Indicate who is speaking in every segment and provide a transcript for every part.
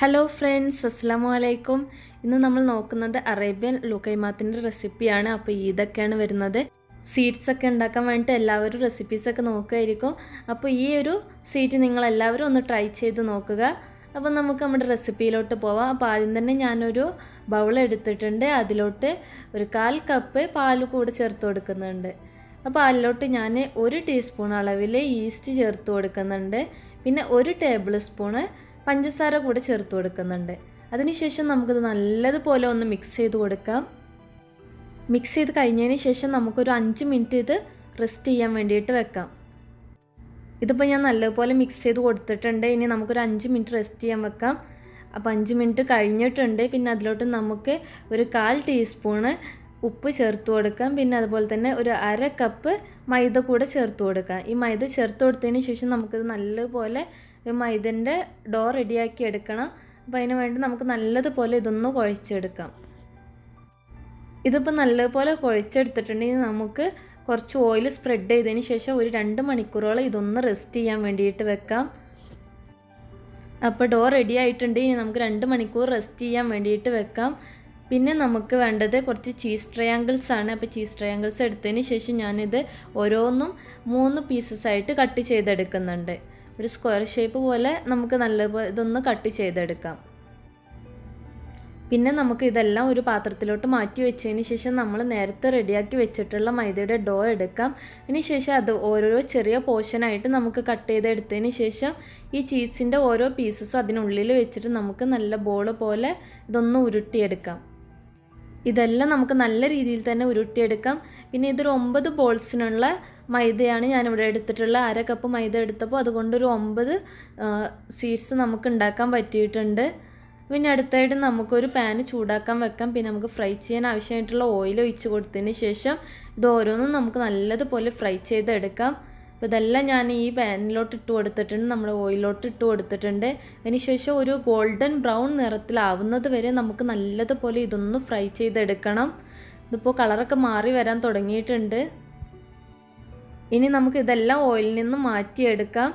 Speaker 1: Hello friends, അസ്സലാമു അലൈക്കും. ഇന്ന് നമ്മൾ നോക്കുന്നത് അറേബ്യൻ ലുക്കൈമാത്തിൻ്റെ റെസിപ്പിയാണ്. അപ്പോൾ ഇതൊക്കെയാണ് വരുന്നത്. സ്വീറ്റ്സൊക്കെ ഉണ്ടാക്കാൻ വേണ്ടിയിട്ട് എല്ലാവരും റെസിപ്പീസൊക്കെ നോക്കുമായിരിക്കും. അപ്പോൾ ഈ ഒരു സ്വീറ്റ് നിങ്ങളെല്ലാവരും ഒന്ന് ട്രൈ ചെയ്ത് നോക്കുക. അപ്പോൾ നമുക്ക് നമ്മുടെ റെസിപ്പിയിലോട്ട് പോവാം. അപ്പോൾ ആദ്യം തന്നെ ഞാനൊരു ബൗൾ എടുത്തിട്ടുണ്ട്. അതിലോട്ട് ഒരു 1/4 കപ്പ് പാൽ കൂടെ ചേർത്ത് കൊടുക്കുന്നുണ്ട്. അപ്പോൾ അതിലോട്ട് ഞാൻ 1 ടീസ്പൂൺ അളവിൽ ഈസ്റ്റ് ചേർത്ത് കൊടുക്കുന്നുണ്ട്. പിന്നെ 1 ടേബിൾ സ്പൂണ് പഞ്ചസാര കൂടെ ചേർത്ത് കൊടുക്കുന്നുണ്ട്. അതിനുശേഷം നമുക്കിത് നല്ലതുപോലെ ഒന്ന് മിക്സ് ചെയ്ത് കൊടുക്കാം. മിക്സ് ചെയ്ത് കഴിഞ്ഞതിന് ശേഷം നമുക്കൊരു 5 മിനിറ്റ് ഇത് റെസ്റ്റ് ചെയ്യാൻ വേണ്ടിയിട്ട് വെക്കാം. ഇതിപ്പോൾ ഞാൻ നല്ലതുപോലെ മിക്സ് ചെയ്ത് കൊടുത്തിട്ടുണ്ട്. ഇനി നമുക്കൊരു 5 മിനിറ്റ് റെസ്റ്റ് ചെയ്യാൻ വെക്കാം. അപ്പോൾ 5 മിനിറ്റ് കഴിഞ്ഞിട്ടുണ്ട്. പിന്നെ അതിലോട്ട് നമുക്ക് ഒരു 1/4 ടീസ്പൂണ് ഉപ്പ് ചേർത്ത് കൊടുക്കാം. പിന്നെ അതുപോലെ തന്നെ ഒരു 1/2 കപ്പ് മൈദ കൂടെ ചേർത്ത് കൊടുക്കാം. ഈ മൈദ ചേർത്ത് കൊടുത്തതിന് ശേഷം നമുക്കിത് നല്ലതുപോലെ മൈദൻ്റെ ഡോ റെഡിയാക്കി എടുക്കണം. അപ്പോൾ അതിന് വേണ്ടി നമുക്ക് നല്ലതുപോലെ ഇതൊന്ന് കുഴച്ചെടുക്കാം. ഇതിപ്പോൾ നല്ലതുപോലെ കുഴച്ചെടുത്തിട്ടുണ്ടെങ്കിൽ നമുക്ക് കുറച്ച് ഓയിൽ സ്പ്രെഡ് ചെയ്തതിന് ശേഷം ഒരു 2 മണിക്കൂറോളം ഇതൊന്ന് റെസ്റ്റ് ചെയ്യാൻ വേണ്ടിയിട്ട് വെക്കാം. അപ്പോൾ ഡോ റെഡി ആയിട്ടുണ്ടെങ്കിൽ നമുക്ക് 2 മണിക്കൂർ റെസ്റ്റ് ചെയ്യാൻ വേണ്ടിയിട്ട് വെക്കാം. പിന്നെ നമുക്ക് വേണ്ടത് കുറച്ച് ചീസ് ട്രയാങ്കിൾസ് ആണ്. അപ്പോൾ ചീസ് ട്രയാങ്കിൾസ് എടുത്തതിന് ശേഷം ഞാനിത് ഓരോന്നും 3 പീസസ് ആയിട്ട് കട്ട് ചെയ്തെടുക്കുന്നുണ്ട്. ഒരു സ്ക്വയർ ഷേപ്പ് പോലെ നമുക്ക് നല്ലപോലെ ഇതൊന്ന് കട്ട് ചെയ്തെടുക്കാം. പിന്നെ നമുക്ക് ഇതെല്ലാം ഒരു പാത്രത്തിലോട്ട് മാറ്റി വെച്ചതിന് ശേഷം നമ്മൾ നേരത്തെ റെഡിയാക്കി വെച്ചിട്ടുള്ള മൈദയുടെ ഡോ എടുക്കാം. അതിന് ശേഷം അത് ഓരോ ചെറിയ പോർഷനായിട്ട് നമുക്ക് കട്ട് ചെയ്തെടുത്തതിന് ശേഷം ഈ ചീസിൻ്റെ ഓരോ പീസസും അതിനുള്ളിൽ വെച്ചിട്ട് നമുക്ക് നല്ല ബോൾ പോലെ ഇതൊന്ന് ഉരുട്ടിയെടുക്കാം. ഇതെല്ലാം നമുക്ക് നല്ല രീതിയിൽ തന്നെ ഉരുട്ടിയെടുക്കാം. പിന്നെ ഇതൊരു 9 ബോൾസിനുള്ള മൈദയാണ് ഞാനിവിടെ എടുത്തിട്ടുള്ള. 1/2 കപ്പ് മൈദ എടുത്തപ്പോൾ അതുകൊണ്ടൊരു 9 സ്വീറ്റ്സ് നമുക്ക് ഉണ്ടാക്കാൻ പറ്റിയിട്ടുണ്ട്. പിന്നെ അടുത്തായിട്ട് നമുക്കൊരു പാന് ചൂടാക്കാൻ വെക്കാം. പിന്നെ നമുക്ക് ഫ്രൈ ചെയ്യാൻ ആവശ്യമായിട്ടുള്ള ഓയിൽ ഒഴിച്ച് കൊടുത്തതിന് ശേഷം ഇത് ഓരോന്നും നമുക്ക് നല്ലതുപോലെ ഫ്രൈ ചെയ്തെടുക്കാം. അപ്പോൾ ഇതെല്ലാം ഞാൻ ഈ പാനിലോട്ട് ഇട്ട് കൊടുത്തിട്ടുണ്ട്, നമ്മൾ ഓയിലോട്ട് ഇട്ട് കൊടുത്തിട്ടുണ്ട്. അതിനുശേഷം ഒരു ഗോൾഡൻ ബ്രൗൺ നിറത്തിലാവുന്നത് വരെ നമുക്ക് നല്ലതുപോലെ ഇതൊന്ന് ഫ്രൈ ചെയ്തെടുക്കണം. ഇതിപ്പോൾ കളറൊക്കെ മാറി വരാൻ തുടങ്ങിയിട്ടുണ്ട്. ഇനി നമുക്ക് ഇതെല്ലാം ഓയിലിൽ നിന്ന് മാറ്റിയെടുക്കാം.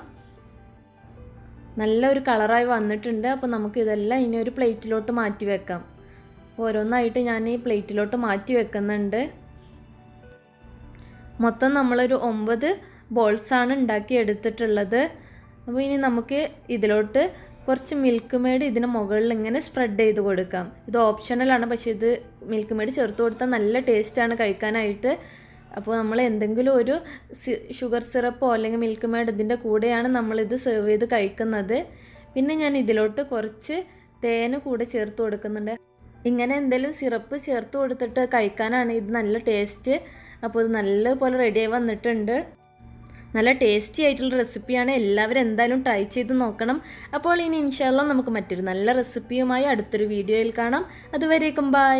Speaker 1: നല്ലൊരു കളറായി വന്നിട്ടുണ്ട്. അപ്പോൾ നമുക്ക് ഇതെല്ലാം ഇനി ഒരു പ്ലേറ്റിലോട്ട് മാറ്റി വെക്കാം. ഓരോന്നായിട്ട് ഞാൻ ഈ പ്ലേറ്റിലോട്ട് മാറ്റി വെക്കുന്നുണ്ട്. മൊത്തം നമ്മളൊരു 9 ബോൾസാണ് ഉണ്ടാക്കി എടുത്തിട്ടുള്ളത്. അപ്പോൾ ഇനി നമുക്ക് ഇതിലോട്ട് കുറച്ച് മിൽക്ക് മെയ്ഡ് ഇതിന് മുകളിൽ ഇങ്ങനെ സ്പ്രെഡ് ചെയ്ത് കൊടുക്കാം. ഇത് ഓപ്ഷണലാണ്, പക്ഷേ ഇത് മിൽക്ക് മെയ്ഡ് ചേർത്ത് കൊടുത്താൽ നല്ല ടേസ്റ്റാണ് കഴിക്കാനായിട്ട്. അപ്പോൾ നമ്മൾ എന്തെങ്കിലും ഒരു ഷുഗർ സിറപ്പോ അല്ലെങ്കിൽ മിൽക്ക് മെയ്ഡ് ഇതിൻ്റെ കൂടെയാണ് നമ്മളിത് സെർവ് ചെയ്ത് കഴിക്കുന്നത്. പിന്നെ ഞാൻ ഇതിലോട്ട് കുറച്ച് തേന് കൂടെ ചേർത്ത് കൊടുക്കുന്നുണ്ട്. ഇങ്ങനെ എന്തെങ്കിലും സിറപ്പ് ചേർത്ത് കൊടുത്തിട്ട് കഴിക്കാനാണ് ഇത് നല്ല ടേസ്റ്റ്. അപ്പോൾ ഇത് നല്ലപോലെ റെഡിയായി വന്നിട്ടുണ്ട്. നല്ല ടേസ്റ്റി ആയിട്ടുള്ള റെസിപ്പിയാണ്. എല്ലാവരും എന്തായാലും ട്രൈ ചെയ്ത് നോക്കണം. അപ്പോൾ ഇനി ഇൻഷാ അല്ലാഹ് നമുക്ക് മറ്റൊരു നല്ല റെസിപ്പിയുമായി അടുത്തൊരു വീഡിയോയിൽ കാണാം. അതുവരേക്കും ബൈ.